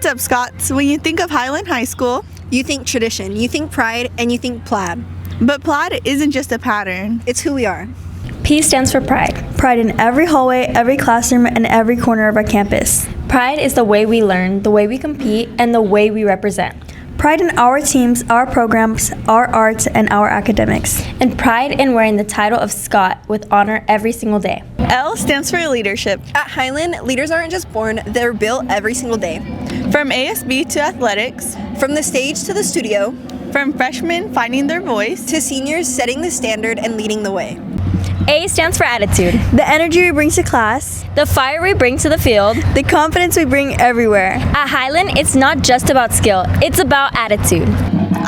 What's up, Scots? When you think of Highland High School, You think tradition, you think pride, and you think plaid. but plaid isn't just a pattern. It's who we are. P stands for pride. Pride in every hallway, every classroom, and every corner of our campus. Pride is the way we learn, the way we compete, and the way we represent. Pride in our teams, our programs, our arts, and our academics. And pride in wearing the title of Scot with honor every single day. L stands for leadership. At Highland, leaders aren't just born, they're built every single day. From ASB to athletics, From the stage to the studio, from freshmen finding their voice, to seniors setting the standard and leading the way. A stands for attitude, The energy we bring to class, the fire we bring to the field. the confidence we bring everywhere. At Highland, it's not just about skill, it's about attitude.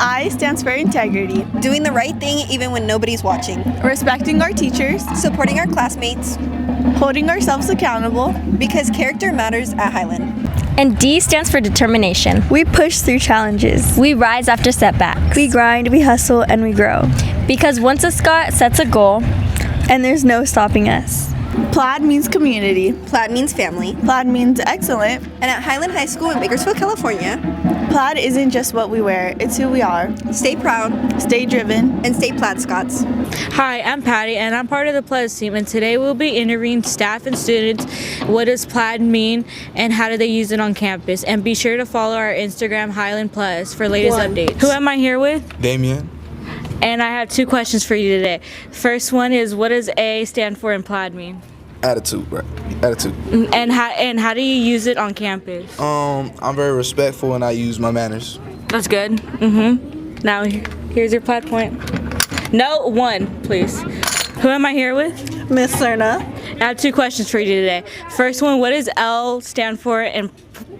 I stands for integrity. Doing the right thing even when nobody's watching. Respecting our teachers, Supporting our classmates, holding ourselves accountable, because character matters at Highland. And D stands for determination. We push through challenges. We rise after setbacks. We grind, we hustle, and we grow. Because once a Scot sets a goal, And there's no stopping us. plaid means community, Plaid means family. plaid means excellent. And at Highland High School in Bakersfield, California, Plaid isn't just what we wear, it's who we are. stay proud Stay driven. and stay Plaid Scots. Hi, I'm Patty, and I'm part of the Plaid team. And today we'll be interviewing staff and students. What does Plaid mean, and how do they use it on campus? And be sure to follow our Instagram, Highland Plus, for latest updates. Who am I here with? Damien. And I have two questions for you today. First one is, what does A stand for in Plaid mean? Attitude, right? Attitude. And how do you use it on campus? I'm very respectful and I use my manners. That's good. Now here's your Plaid point. No, one, please. Who am I here with? Miss Serna. I have two questions for you today. First one, what does L stand for in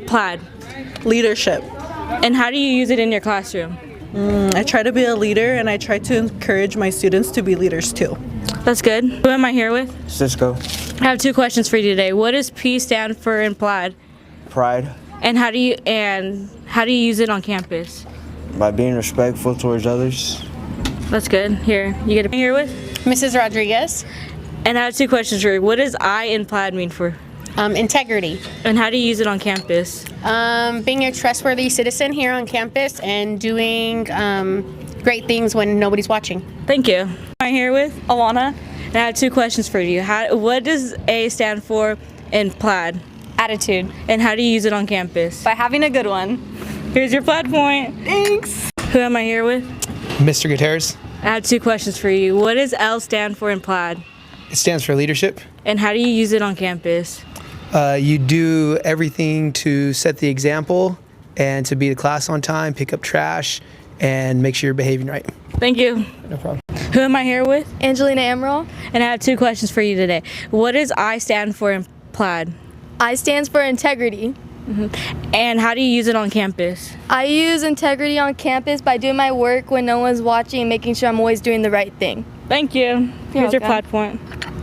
Plaid? Leadership. And how do you use it in your classroom? I try to be a leader and I try to encourage my students to be leaders too. That's good. Who am I here with? Cisco. I have two questions for you today. What does P stand for in Plaid? Pride. And how do you use it on campus? By being respectful towards others. That's good. Here, you get to be here with? Mrs. Rodriguez. And I have two questions for you. What does I in Plaid mean for? Integrity. And how do you use it on campus? Being a trustworthy citizen here on campus and doing great things when nobody's watching. Thank you. Am I here with? Alana, And I have two questions for you. What does A stand for in Plaid? attitude, And how do you use it on campus? by having a good one. Here's your Plaid point. Thanks. Who am I here with? Mr. Gutierrez. I have two questions for you. What does L stand for in Plaid? It stands for leadership. And how do you use it on campus? You do everything to set the example and to be to class on time, pick up trash, and make sure you're behaving right. Thank you. No problem. Who am I here with? Angelina Amaral. And I have two questions for you today. What does I stand for in Plaid? I stands for integrity. And how do you use it on campus? I use integrity on campus by doing my work when no one's watching and making sure I'm always doing the right thing. Thank you. Here's your welcome. Plaid point.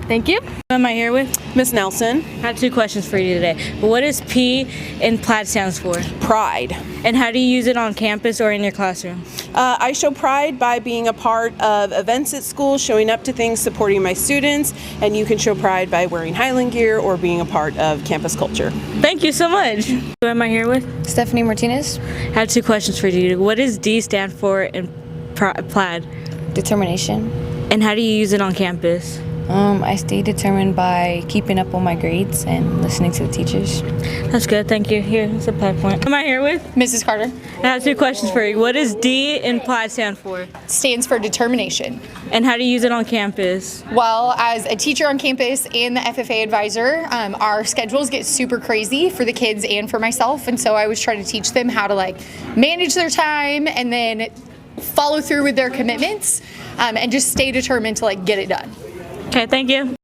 Thank you. Who am I here with? Miss Nelson. I have two questions for you today. What does P in Plaid stands for? Pride. And how do you use it on campus or in your classroom? I show pride by being a part of events at school, showing up to things, supporting my students, and you can show pride by wearing Highland gear or being a part of campus culture. Thank you so much. Who am I here with? Stephanie Martinez, I have two questions for you. What does D stand for in Plaid? determination. And how do you use it on campus? I stay determined by keeping up on my grades and listening to the teachers. That's good. Thank you. Here's a Plaid point. Who am I here with? Mrs. Carter. I have two questions for you. What does D in Plaid stand for? Stands for determination. And how do you use it on campus? Well, as a teacher on campus and the FFA advisor, our schedules get super crazy for the kids and for myself. And so I always try to teach them how to manage their time and then follow through with their commitments and just stay determined to get it done. Okay, thank you.